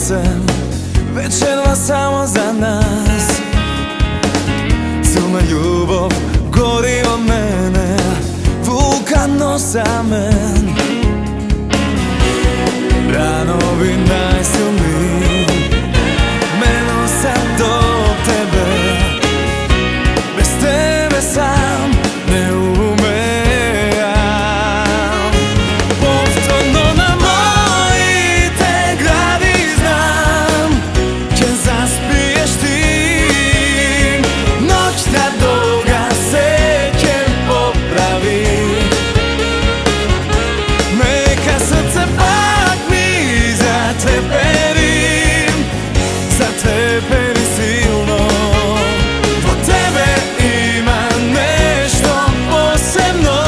jesen, večerva samo za nas. Silna ljubav gori od mene, vulkan osamen. Ranovi najsilniji me nose do tebe. Bez tebe sam ne umem. Повторно на моите гради знам, че заспиеш ти. Нощта дълга се ќе поправи. Нека сърце пак ми затрепери силно. По тебе има нещо посебно.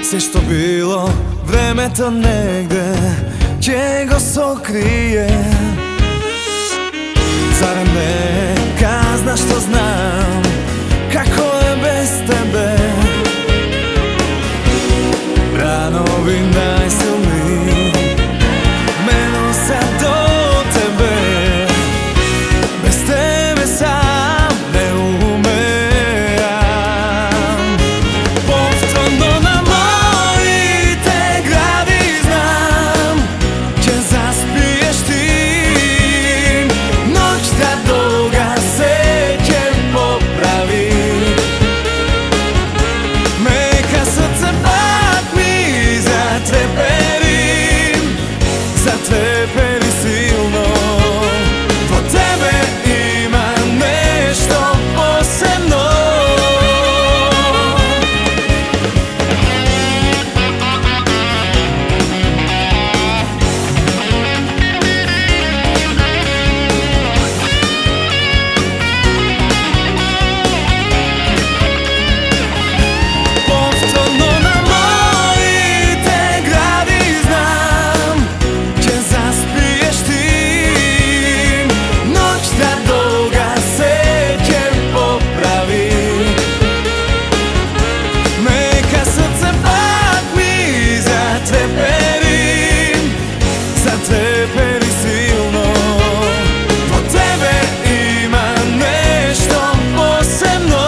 Sve što bilo, vremето negde će go sokrije. Zar ne kazna što znam kako je bez tebe? Ranovi najsilniji me nose do tebe. Bez tebe sam ne umem. Повторно на моите гради знам, че заспиеш ти. Нощта дълга се ќе поправи. Нека сърце пак ми затрепери силно. По тебе има нещо посебно. Повторно на моите гради знам, че заспиеш ти. Нощта дълга се ќе поправи. Нека сърце пак ми затрепери силно. По тебе има нещо посебно.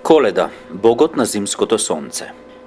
Коледа, богот на зимското сонце.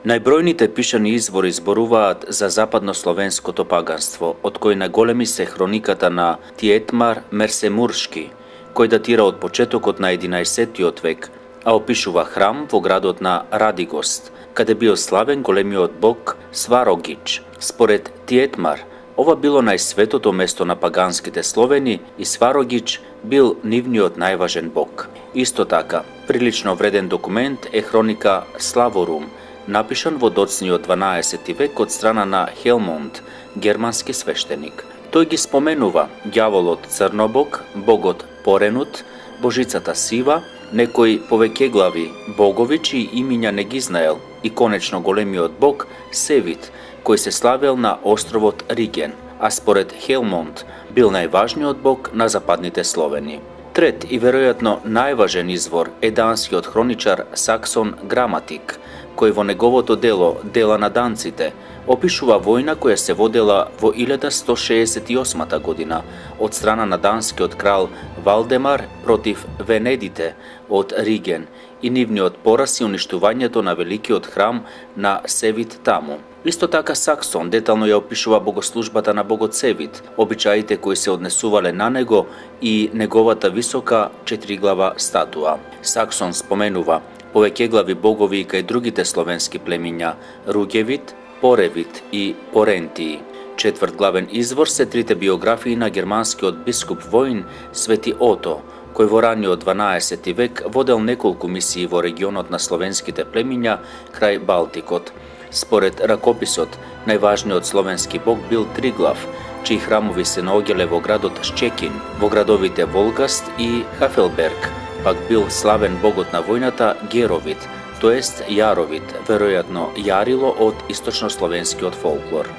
Најбројните пишани извори зборуваат за западнословенското паганство, од кој најголеми се хрониката на Тиетмар Мерсемуршки, кој датира од почетокот на 11 век, а опишува храм во градот на Радигост, каде бил славен големиот бог Сварогич. Според Тиетмар, ова било најсветото место на паганските словени и Сварогич бил нивниот најважен бог. Исто така, прилично вреден документ е хроника Славорум, напишан во доцниот 12 век од страна на Хелмунд, германски свештеник. Тој ги споменува ѓаволот Црнобог, богот Поренут, божицата Сива, некои повеќеглави богови чии имиња не ги знаел и конечно големиот бог Севит, кој се славел на островот Риген, а според Хелмунд бил најважниот бог на западните словени. Трет и веројатно најважен извор е данскиот хроничар Саксон Граматик, кој во неговото дело Дела на данците опишува војна која се водела во 1168 година од страна на данскиот крал Валдемар против Венедите од Риген и нивниот пораз и уништувањето на великиот храм на Севит таму. Исто така Саксон детално ја опишува богослужбата на богот Севит, обичаите кои се однесувале на него и неговата висока четириглава статуа. Саксон споменува повеќеглави богови кај другите словенски племиња Руѓевит, Поревит и Порентии. Четврт главен извор се трите биографии на германскиот бискуп воин Свети Ото, кој во раниот 12 век водел неколку мисии во регионот на словенските племиња крај Балтикот. Според ракописот, најважниот словенски бог бил Триглав, чии храмови се наоѓале во градот Шчекин, во градовите Волгаст и Хафелберг, пак бил славен богот на војната Геровит, тоест Јаровит, веројатно Јарило од источнословенскиот фолклор.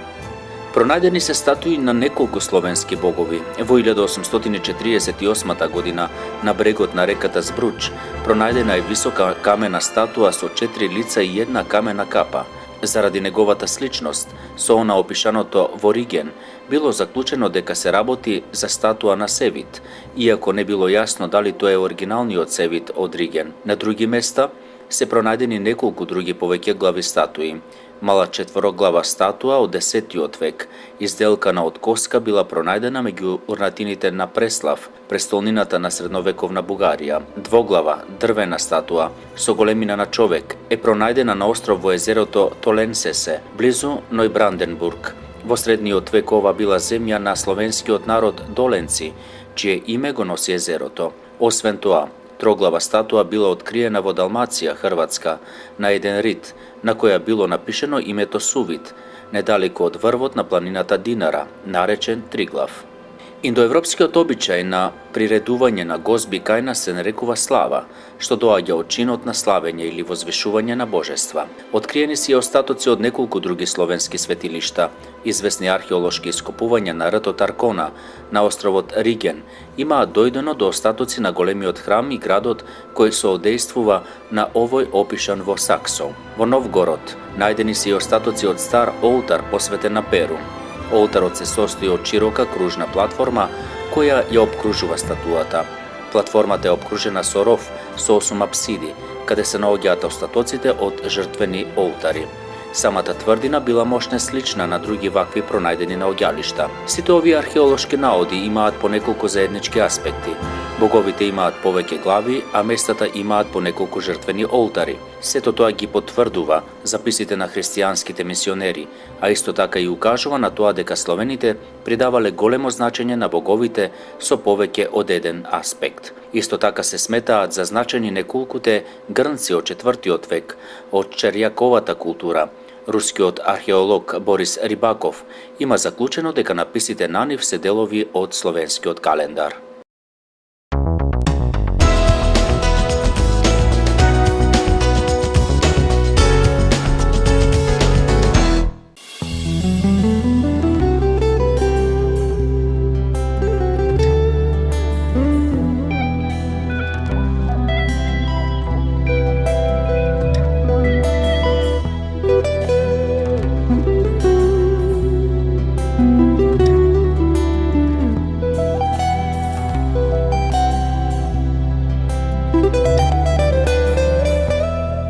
Пронајдени се статуи на неколку словенски богови. Во 1848 година на брегот на реката Збруч пронајдена е висока камена статуа со 4 лица и една камена капа. Заради неговата сличност со она опишаното во Риген, било заклучено дека се работи за статуа на Севит, иако не било јасно дали тоа е оригиналниот Севит од Риген. На други места се пронајдени неколку други повеќеглави статуи. Мала четвороглава статуа од 10 век, изделкана од коска, била пронајдена меѓу урнатините на Преслав, престолнината на средновековна Бугарија. Двоглава, дрвена статуа, со големина на човек, е пронајдена на остров во езерото Толенсесе, близу Нојбранденбург. Во средниот век ова била земја на словенскиот народ Доленци, чие име го носи езерото. Освен тоа, троглава статуа била откриена во Далмација, Хрватска, на еден рид, на која било напишено името Сувит, недалеку од врвот на планината Динара, наречен Триглав. Индоевропскиот обичај на приредување на гозби кај нас се нарекува слава, што доаѓа од чинот на славење или возвишување на божества. Откриени се и остатоци од неколку други словенски светилишта, известни археолошки ископувања на ртот Аркона на островот Риген, имаат дојдено до остатоци на големиот храм и градот кој соодействува на овој опишан во Саксо. Во Новгород најдени се и остатоци од стар олтар посветен на Перу. Олтарот се состои од широка кружна платформа која ја обкружува статуата. Платформата е обкружена со ров со 8 апсиди, каде се наоѓаат остатоците од жртвени олтари. Самата тврдина била мошна слична на други вакви пронајдени наоѓалишта. Сите овие археолошки наоди имаат по неколку заеднички аспекти. Боговите имаат повеќе глави, а местата имаат по неколку жртвени олтари. Сето тоа ги потврдува записите на христијанските мисионери, а исто така и укажува на тоа дека словените придавале големо значење на боговите со повеќе од еден аспект. Исто така се сметаат за значени неколкуте грнци од 4 век, од Черјаковата култура. Рускиот археолог Борис Рибаков има заклучено дека написите на нив се делови од словенскиот календар.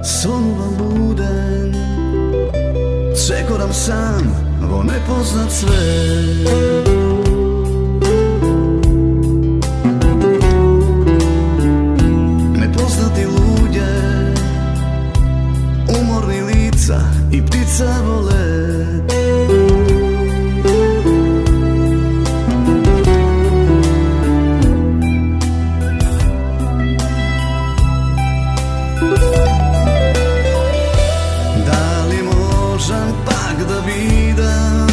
Сонувам буден, чекорам сам во непознат свет. Непознати луѓе, уморни лица и птица во лет. Дали можам пак да видам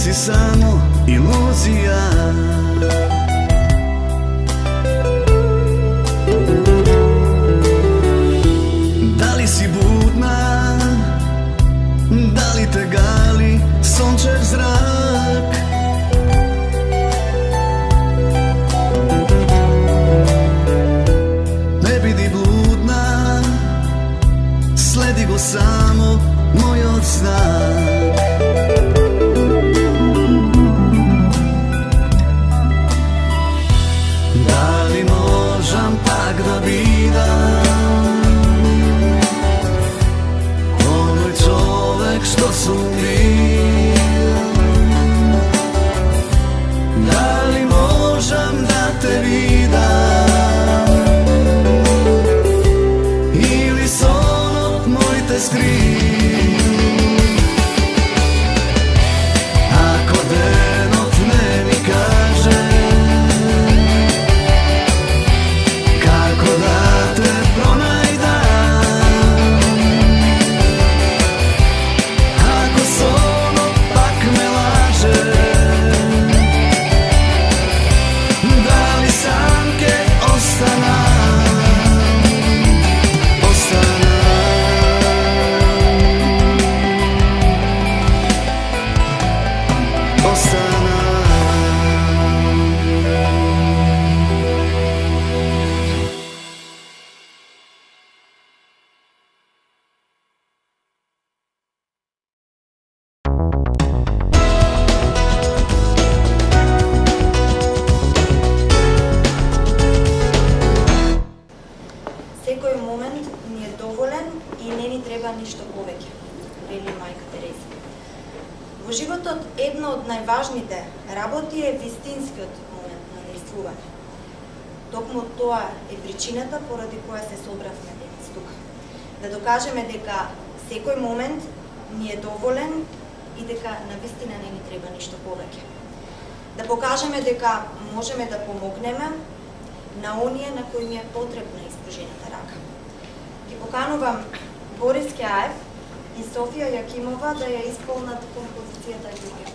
си само илузија? Дали си будна? Дали те гали сончев зрак? Не биди блудна, следи го само мојот знак. Дали можам пак да бидам оној човек што сум бил? Дали можам да те видам или сонот мој те скри? Ако денот не ми каже како да те пронајдам, ако сонот пак ме лаже, дали сам ке останам, Секој момент ни е доволен и не ни треба ништо повеќе, вели мајка Тереза. Во животот една од најважните работи е вистинскиот момент на действување. Токму тоа е причината поради која се собравме денес тука. Да докажеме дека секој момент ни е доволен и дека навистина не ни треба ништо повеќе. Да покажеме дека можеме да помогнеме на оние на кои ми е потребна испружената рака. Ги поканувам Борис Кјаев и Софија Јакимова да ја исполнат композицијата Ѓурѓевка.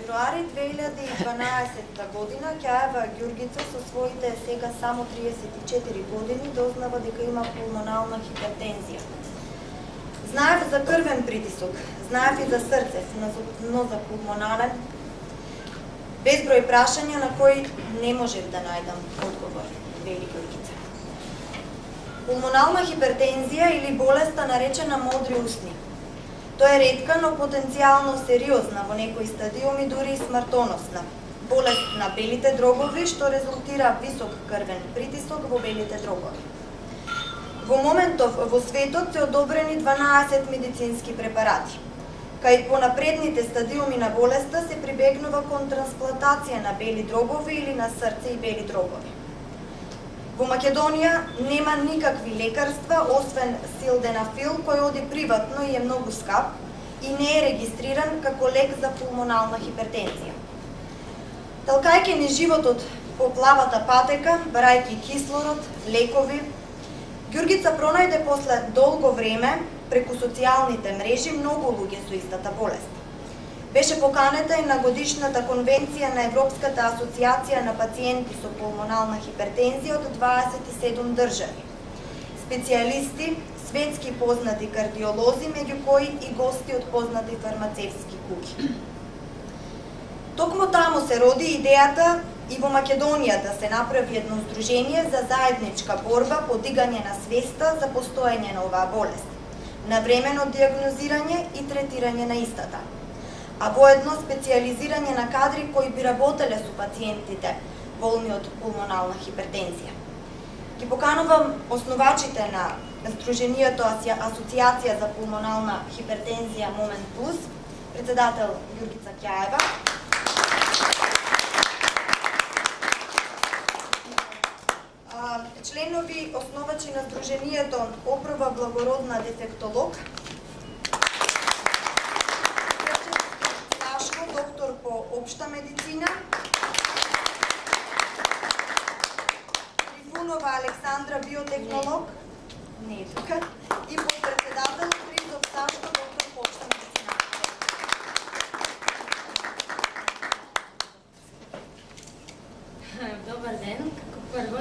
Февруари 2012 година Кјаева Ѓурѓица со своите сега само 34 години дознава дека има пулмонална хипертензија. Знаев за крвен притисок, знаев и за срце, но за пулмонален безброј прашања на кои не можев да најдам одговор, вели Ѓурѓица. Пулмонална хипертензија или болеста наречена модри усни. Тоа е ретка, но потенцијално сериозна, во некои стадиуми дури и смртоносна. Болест на белите дробови, што резултира висок крвен притисок во белите дробови. Во моментов во светот се одобрени 12 медицински препарати. Кај понапредните стадиуми на болеста се прибегнува кон трансплантација на бели дробови или на срце и бели дробови. Во Македонија нема никакви лекарства, освен силденафил, кој оди приватно и е многу скап и не е регистриран како лек за пулмонална хипертензија. Талкајќи ни животот по плавата патека, барајќи кислород, лекови, Ѓургица пронајде после долго време, преку социјалните мрежи, многу луѓе со истата болест. Беше поканета и на годишната конвенција на Европската асоциација на пациенти со пулмонална хипертензија од 27 држави. Специјалисти, светски познати кардиолози, меѓу кои и гости од познати фармацевски куќи. Токму таму се роди идејата и во Македонија да се направи едно здружение за заедничка борба, подигање на свеста за постоење на оваа болест, навремено диагнозирање и третирање на истата, а воедно специјализирање на кадри кои би работеле со пациентите болни од пулмонална хипертензија. Ги поканувам основачите на Сдруженијето Асоциација за пулмонална хипертензија Момент Плюс, председател Ѓургица Ќаева, членови основачи на Сдруженијето Опрова Благородна дефектолог, Сашко, доктор по општа медицина, Трифунова Александра, биотехнолог, не е тука, и подпредседател Христов Сашко, доктор по општа медицина. Добар ден, како прво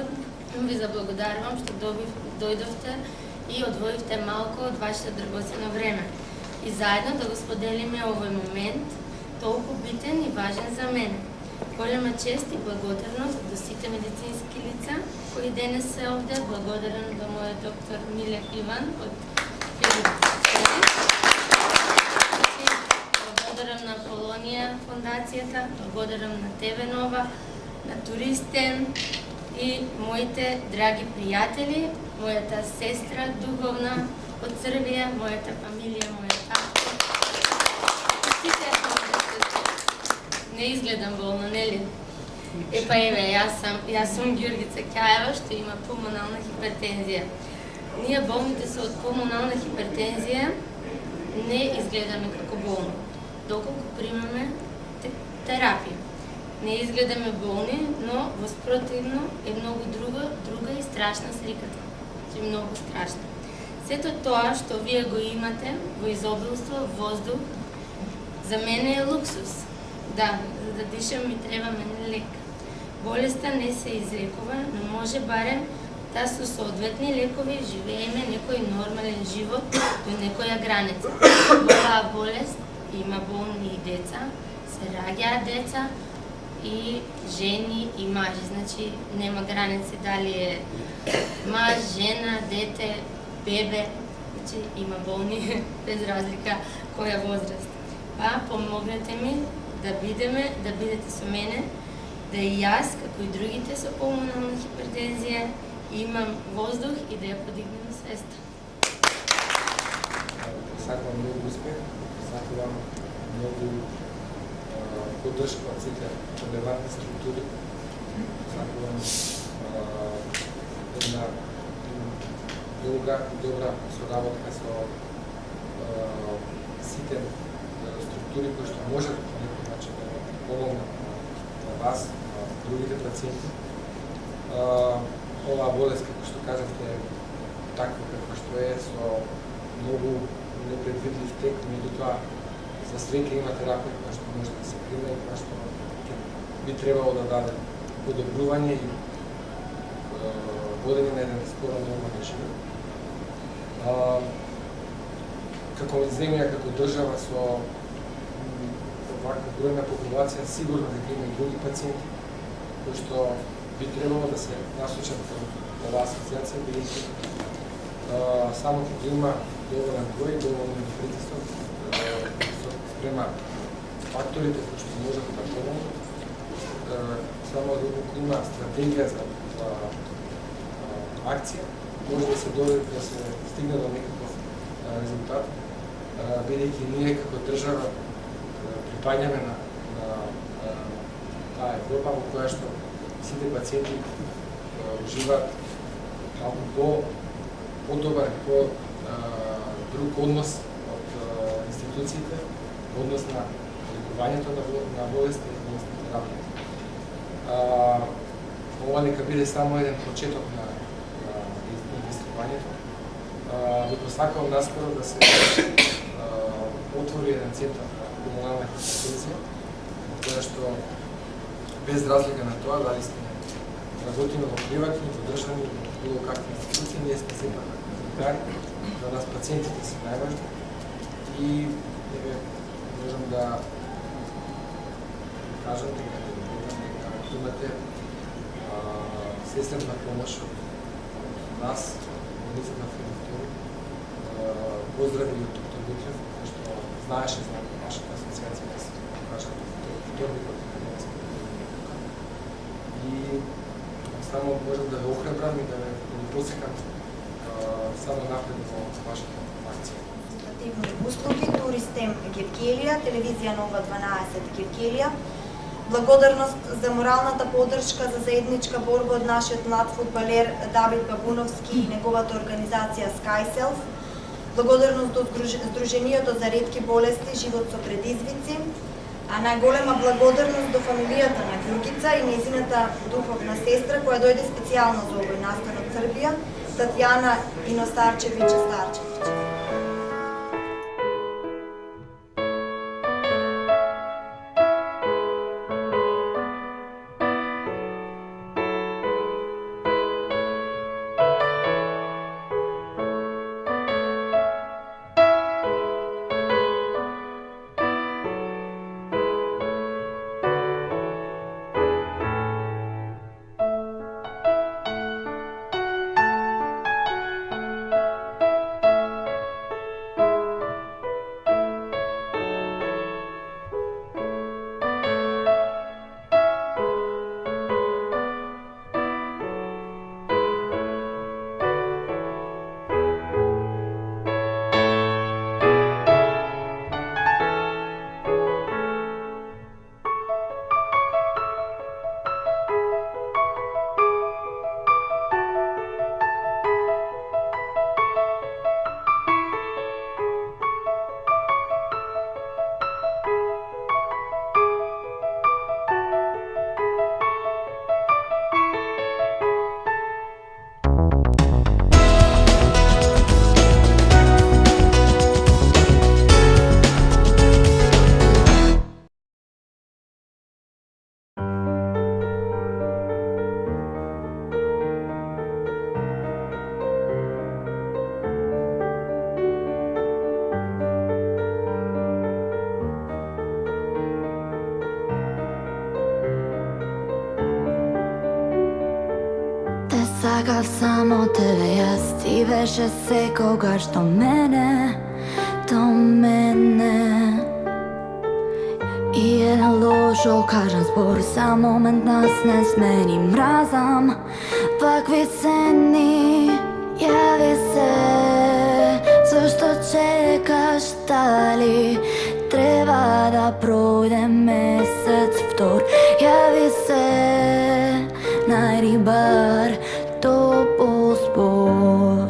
ви заблагодарувам што дојдовте и одвоивте малку од вашето драгоцено време. И заедно да го споделиме овој момент, толку битен и важен за мене. Голема чест и благодарност до сите медицински лица кои денес се овде, благодарен до мојот доктор Милев Иван од благодарам на Полонија фондацијата, благодарам на тебе Нова, на туристен и моите драги пријатели, мојата сестра духовна од Србија, мојата фамилија, мојата татко. Не изгледам болно, нели? Епа еве, јас сум Ѓургица Ќаева, што има пулмонална хипертензија. Ние болните со од пулмонална хипертензија не изгледаме како болни, доколку примаме терапија. Не изгледаме болни, но воспротивно е многу друга и страшна сликата. Че многу страшна. Сето тоа што вие го имате во изобилство, воздух, за мене е луксус. Да, за да дишам ми треба мене лек. Болеста не се излекува, но може барем да со соодветни лекови живееме некој нормален живот до некоја граница. Во оваа болест има болни и деца, се раѓаат деца, и жени и мажи, значи нема граници дали е маж, жена, дете, бебе, значи има болни без разлика која возраст. Па помогнете ми да бидете со мене, да и јас, како и другите со пулмонална хипертензија, имам воздух и да ја подигнем свеста. Сакувам многу успех, сакувам многу поддршка од сите релевантни структури. Сакувам една долга и добра соработка со сите структури кои што можат на некој начин да помогнат на вас, на другите пациенти. Оваа болест, како што кажавте, таква како што е, со многу непредвидлив тек, меѓутоа за среќа има терапија која што може да се приме и која што би требало да даде подобрување и водење на еден скоро нормален живот. Како земја, како држава со оваква бројна популација, сигурно дека има и други пациенти кои што би требало да се насочат кон оваа асоциација, бидејќи само кога има доволен број, доволен притисок спрема факторите кои што можат да помогнат, само доколку има стратегија за акција, може да се стигне до некаков резултат, бидејќи ние како држава припаѓаме на таа Европа во која што сите пациенти уживаат малку по-добар, по-друг однос од институциите, однос на лекувањето на болести и однос на терапија. Ова нека биде само еден почеток на истребувањето. Би посакал наскоро да се отвори еден центар на пулмонална хипертензија, тоа што без разлика на тоа дали сме работиме во приватни, во државни, во било какви институции, ние сме сепак лекари, за нас пациентите се најважни и можам да кажам дека имате сестрена помош од нас, болницата на Филип Втори. Поздрави од доктор Митрев, што знаеше за нашата асоциација да се кажа вторникот на и само можам да ве охрабрам и да ве посекам само напред во вашата акција. Услуги, Туристем Гевгелија, телевизија Нова 12 Гевгелија. Благодарност за моралната поддршка за заедничка борба од нашиот млад фудбалер Давид Бабуновски и неговата организација SkySelf. Благодарност до Сдруженијето за ретки болести Живот со предизвици, а најголема благодарност до фамилијата на Ѓургица и нејзината духовна сестра која дојде специјално за овој настан од Србија, Татјана Иностарчевиќ Старчевиќ. Сакав само тебе, јас ти беше секогаш до мене. И еден лошо кажан збор за момент нас не смени. Мразам вакви сцени, јави се. Зашто чекаш, дали треба да пројде месец втор? Јави се најрибар топол збор.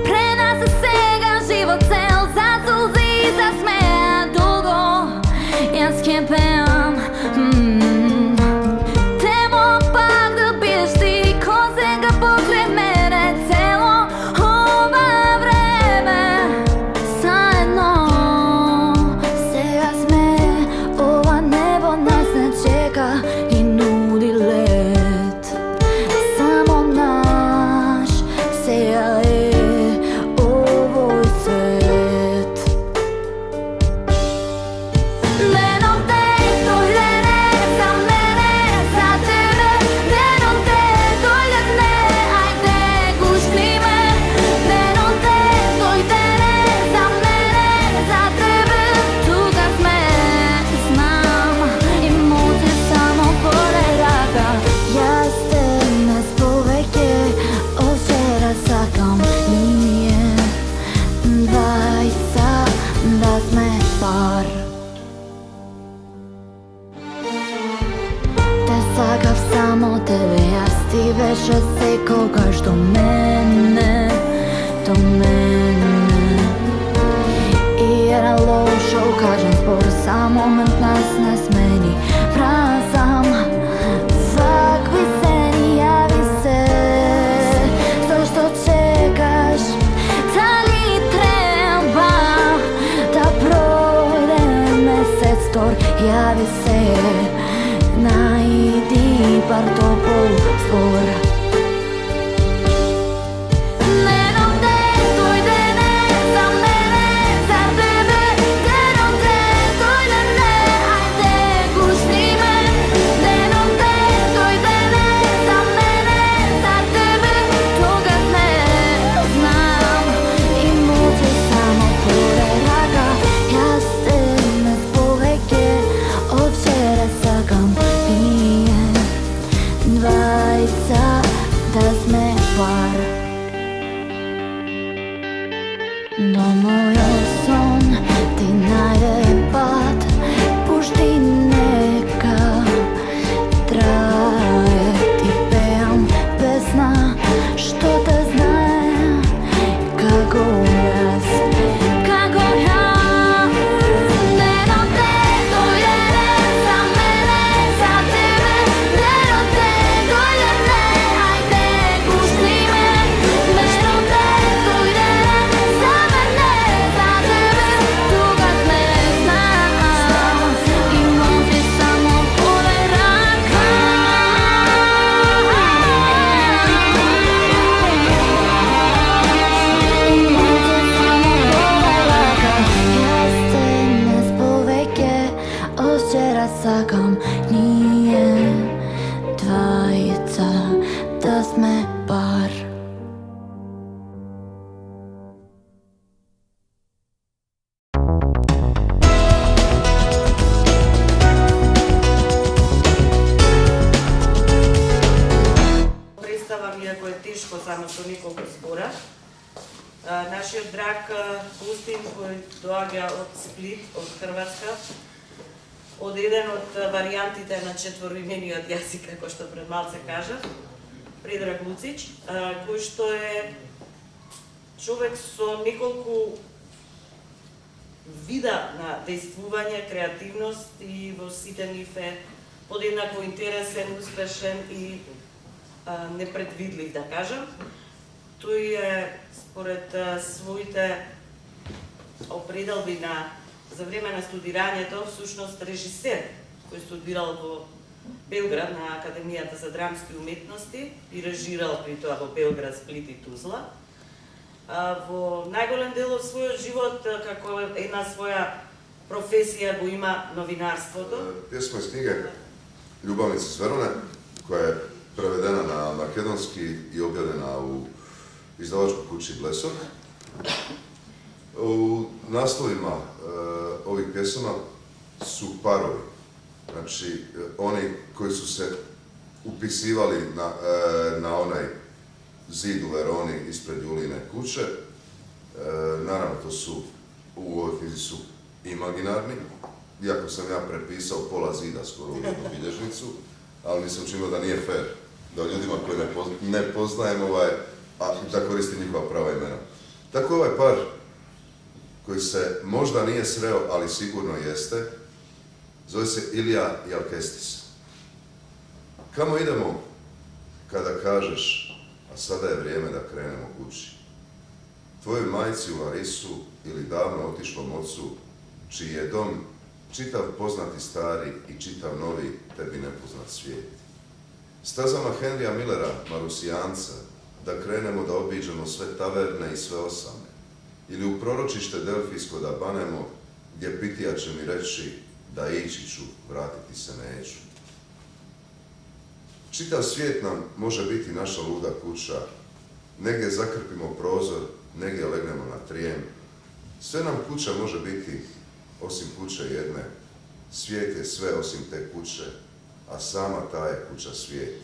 Пре нас е сега живот цел, за сулзи и за смеа долго. Јас ќе пеам темо пак да бидеш ти, ко сега покрај мене цело ова време. Заедно сега сме, ова небо нас не чека и нуди лет. samo tebe, jaz ti veče sekogaš do mene, do mene. I jedan lošo kažem spor, sam moment nas ne smeni, prazam. Svakvi seni javi se, zašto čekaš, da li treba da projde mesec tor, javi se, najdi bar topol zbor. Нашиот драг Пустин, кој доаѓа од Сплит, од Хрватска, од еден од варијантите на четвороимениот јазик, како што пред малце кажав, Предраг Луцич, кој што е човек со неколку вида на действување, креативност и во сите нив е подеднакво интересен, успешен и непредвидлив, да кажам. Тој е, според своите определби за време на студирањето, всушност режисер, кој студирал во Белград на Академијата за драмски уметности и режирал при тоа во Белград, Сплит и Тузла. Во најголем дел од својот живот, како една своја професија, го има новинарството. Песма из книге Љубавница с Вероне, која е преведена на македонски и објавljena у izdavačkoj kući Blesok. U naslovima ovih pjesama su parovi. Znači, oni koji su se upisivali na onaj zid u Veroni ispred Julijine kuće. Naravno, to su u ovoj knjizi su imaginarni. Iako sam ja prepisao pola zida skoro u jednu bilježnicu, ali mi se učinilo da nije fair da ljudima koji ne poznajem a da koristim njihova prava imena. Tako ovaj par, koji se možda nije sreo, ali sigurno jeste, zove se Ilija i Alkestis. Kamo idemo kada kažeš, a sada je vrijeme da krenemo kući? Tvojoj majci u Larisu ili davno otišlom ocu, čiji je dom čitav poznati stari i čitav novi tebi nepoznat svijet. Stazama Henrya Millera, Marusijanca, da krenemo da obiđemo sve taverne i sve osame, ili u proročište Delfijsko da banemo, gdje pitija će mi reći da ići ću, vratiti se neću. Čitav svijet nam može biti naša luda kuća, negdje zakrpimo prozor, negdje legnemo na trijem. Sve nam kuća može biti, osim kuće jedne. Svijet je sve osim te kuće, a sama ta je kuća svijet.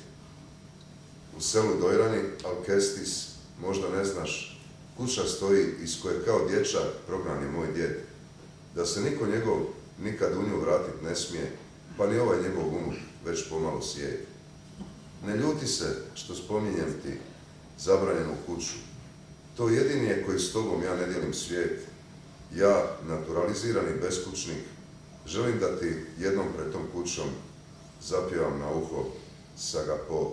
U selu Dojrani, Alkestis, možda ne znaš, kuća stoji iz koje kao dječak prognan je moj djed. Da se niko njegov nikad u nju vratit ne smije, pa ni ovaj njegov unuk već pomalo sjedi. Ne ljuti se što spominjem ti zabranjenu kuću. To jedini je koji s tobom ja ne dijelim svijet. Ja, naturalizirani beskućnik, želim da ti jednom pred tom kućom zapjevam na uho Saga po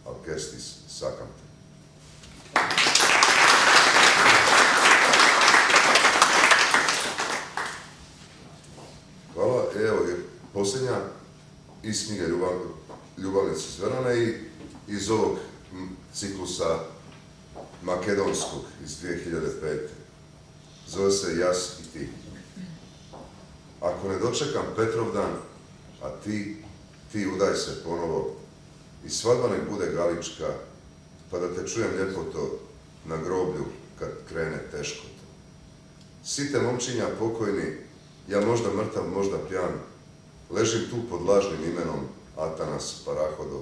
Alcestis sakam te. Hvala. Evo je posljednja iz knjige Ljubavnici iz Verone i iz ovog ciklusa makedonskog iz 2005. Zove se Jas i ti. Ako ne dočekam Petrovdan, a ti udaj se ponovo i svadba nek bude galička, pa da te čujem ljepoto na groblju kad krene teško to. Site momčinja pokojni, ja možda mrtav, možda pjan, ležim tu pod lažnim imenom Atanas Parahodov.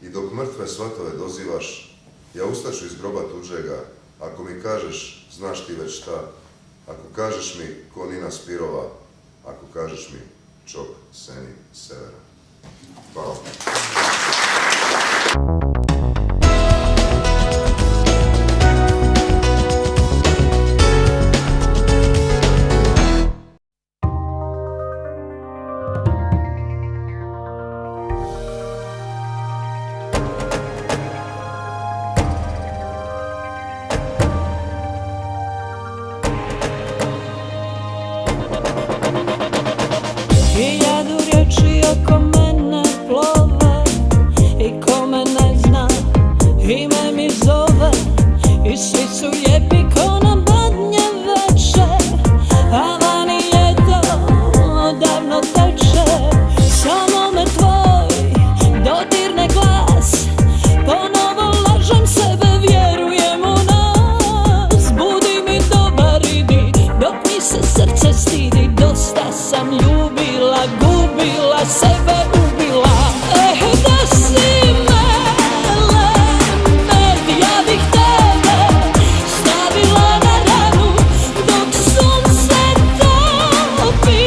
I dok mrtve svatove dozivaš, ja ustaću iz groba tuđega, ako mi kažeš, znaš ti već šta, ako kažeš mi ko Nina Spirova, ako kažeš mi Čok Seni Severa. Hvala. Hiljadu riječi oko mene plove i ko me ne zna ime mi zove i svi su lijepi ko na badnje večer, a vani ljeto odavno teče. Samo me tvoj dodirne glas, ponovo lažem sebe, vjerujem u nas. Budi mi dobar, idi dok mi se srce stidi, dosta sam ljubila, gubila, sebe ubila. Da si med, ja bih tebe stavila na ranu dok sunce topi.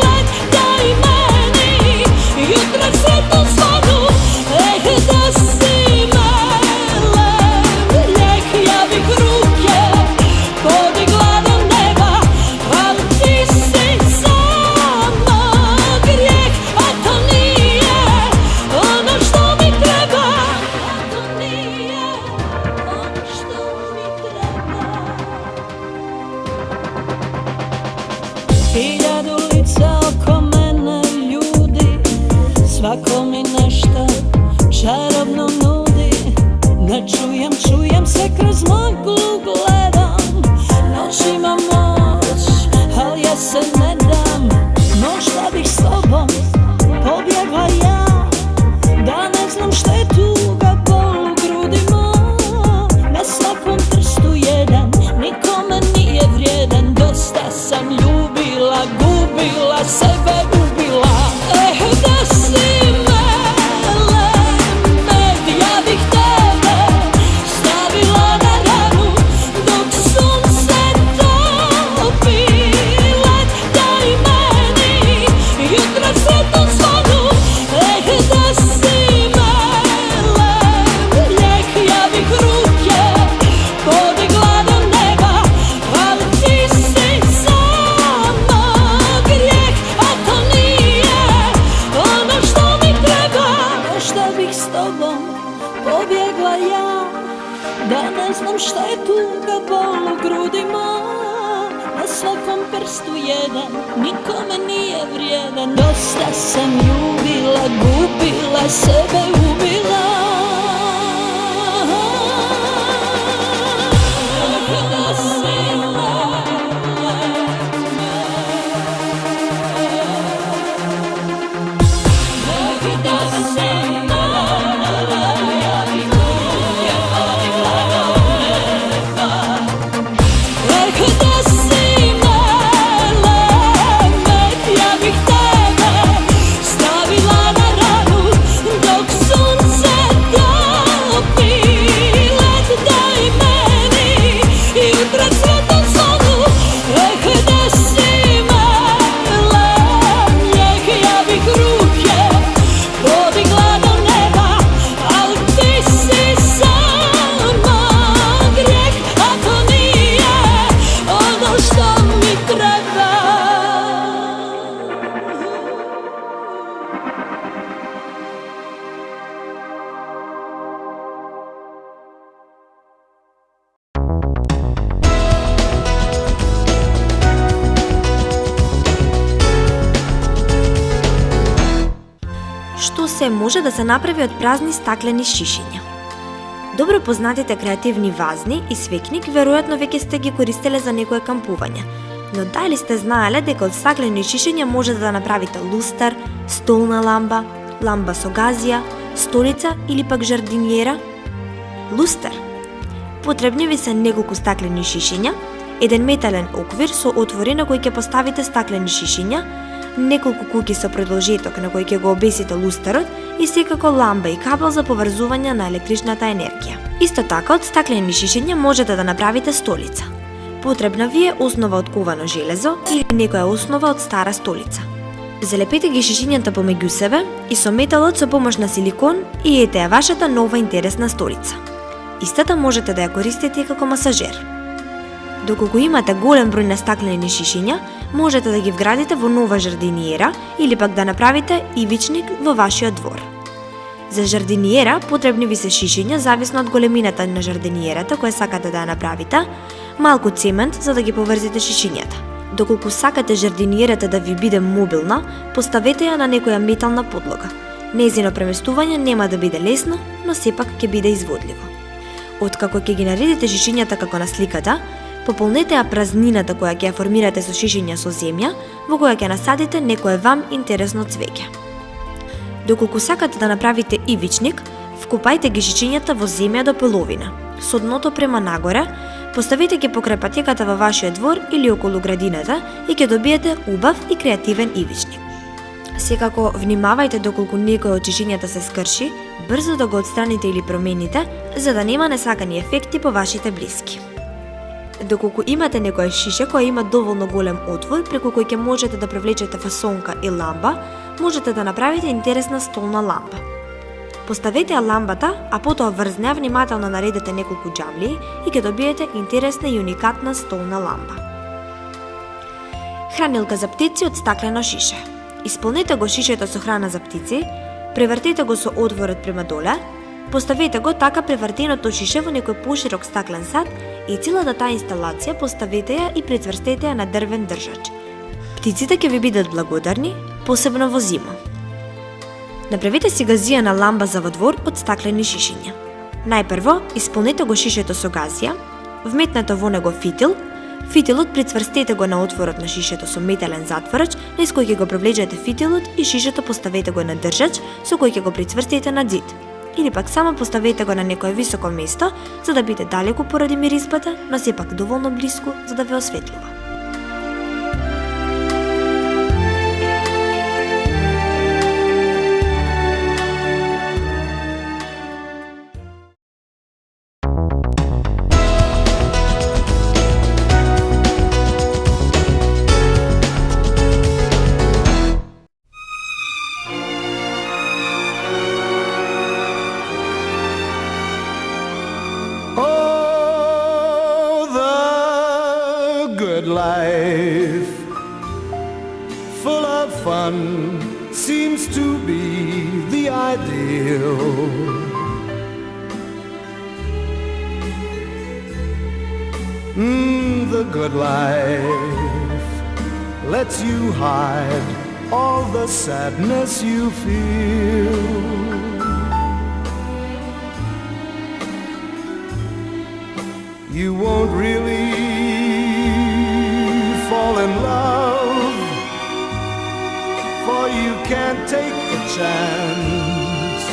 Let, daj meni jutra sretnu svodu. Da si lijek, ja bih ruke podigla do neba, ali ti si samo grijeh, a to nije ono što mi treba. A to nije ono što mi treba. Hiljadu lica oko mene ljudi, svako mi nešto čarobno nudi. Ne čujem se kroz maglu gledam, noć ima moć, al ja se ne dam. Možda bih s tobom pobjegla ja, da ne znam šta je tuga, bol u grudima. Na svakom prstu jedan, nikome nije vrijedan. Dosta sam ljubila, gubila, sebe ubila. Da si med, ja bih tebe stavila na ranu dok sunce topi. Let, daj meni jutra sretnu svodu. Da si lijek, ja bih ruke podigla do neba, ali ti si samo grijeh, a to nije ono što mi treba. Možda bih s tobom pobjegla ja, da ne znam šta je tuga, bol u grudima. Na svakom prstu jedan, nikome nije vrijedan. Dosta sam ljubila, gubila, sebe ubila. Da si ja bih tebe stavila na ranu dok su што се може да се направи од празни стаклени шишиња. Добро познатите креативни вазни и свекник веројатно веќе сте ги користеле за некое кампување, но дали сте знаеле дека од стаклени шишиња можете да направите лустар, столна ламба, ламба со газија, столица или пак жардинјера? Лустар. Потребни ви се неколку стаклени шишиња, еден метален оквир со отвори на кој ќе поставите стаклени шишиња, неколку куќи со продолжеток на кој ќе го обесите лустарот и секако ламба и кабел за поврзување на електричната енергија. Исто така од стаклени шишиња можете да направите столица. Потребна ви е основа од ковано железо или некоја основа од стара столица. Залепете ги шишињата помеѓу себе и со металот со помош на силикон и ете ја вашата нова интересна столица. Истата можете да ја користите како масажер. Доколку имате голем број на стаклени шишиња, можете да ги вградите во нова жардиниера или пак да направите ивичник во вашиот двор. За жардиниера потребни ви се шишиња зависно од големината на жардиниерата која сакате да ја направите, малку цемент за да ги поврзите шишињата. Доколку сакате жардиниерата да ви биде мобилна, поставете ја на некоја метална подлога. Нејзино преместување нема да биде лесно, но сепак ќе биде изводливо. Откако ќе ги наредите шишињата како на сликата, пополнете ја празнината која ќе ја формирате со шишиња со земја, во која ќе насадите некое вам интересно цвеќе. Доколку сакате да направите ивичник, вкопајте ги шишињата во земја до половина, со дното према нагоре, поставете ги покрај патеката во вашиот двор или околу градината и ќе добиете убав и креативен ивичник. Секако, внимавајте доколку некој од шишињата се скрши, брзо да го отстраните или промените, за да нема несакани ефекти по вашите блиски. Доколку имате некоја шише која има доволно голем отвор преку кој ќе можете да привлечете фасонка и ламба, можете да направите интересна столна ламба. Поставете ја ламбата, а потоа врз неа внимателно наредете неколку џамлии и ќе добиете интересна и уникатна столна ламба. Хранилка за птици од стаклено шише. Исполнете го шишето со храна за птици, превртете го со отворот према доле, поставете го така превртеното шише во некој поширок стаклен сад и целата таа инсталација поставете ја и прицврстете ја на дрвен држач. Птиците ќе ви бидат благодарни, посебно во зима. Направете си газијана ламба за во двор од стаклени шишиња. Најпрво, исполнете го шишето со газија, вметнете во него фитил, фитилот прицврстете го на отворот на шишето со метален затворач, низ кој ќе го привлечете фитилот и шишето поставете го на држач со кој ќе го прицврстете на ѕид. Или пак само поставете го на некое високо место за да биде далеку поради миризбата, но сепак доволно блиску за да ве осветлува. Life full of fun seems to be the ideal. The good life lets you hide all the sadness you feel. You won't really fall in love, for you can't take the chance.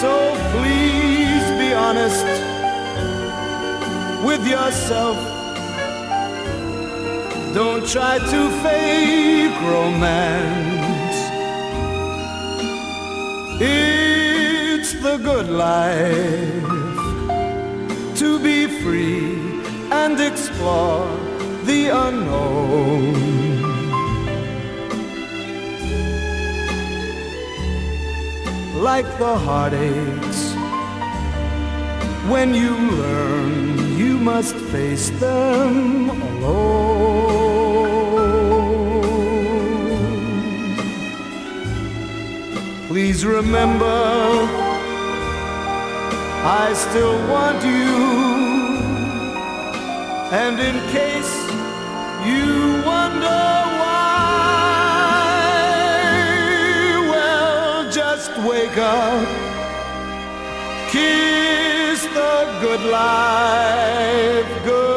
So please be honest with yourself. Don't try to fake romance. It's the good life to be free and explore the unknown. Like the heartaches, when you learn you must face them alone. Please remember, I still want you. And in case you wonder why, wake up, kiss the good life good.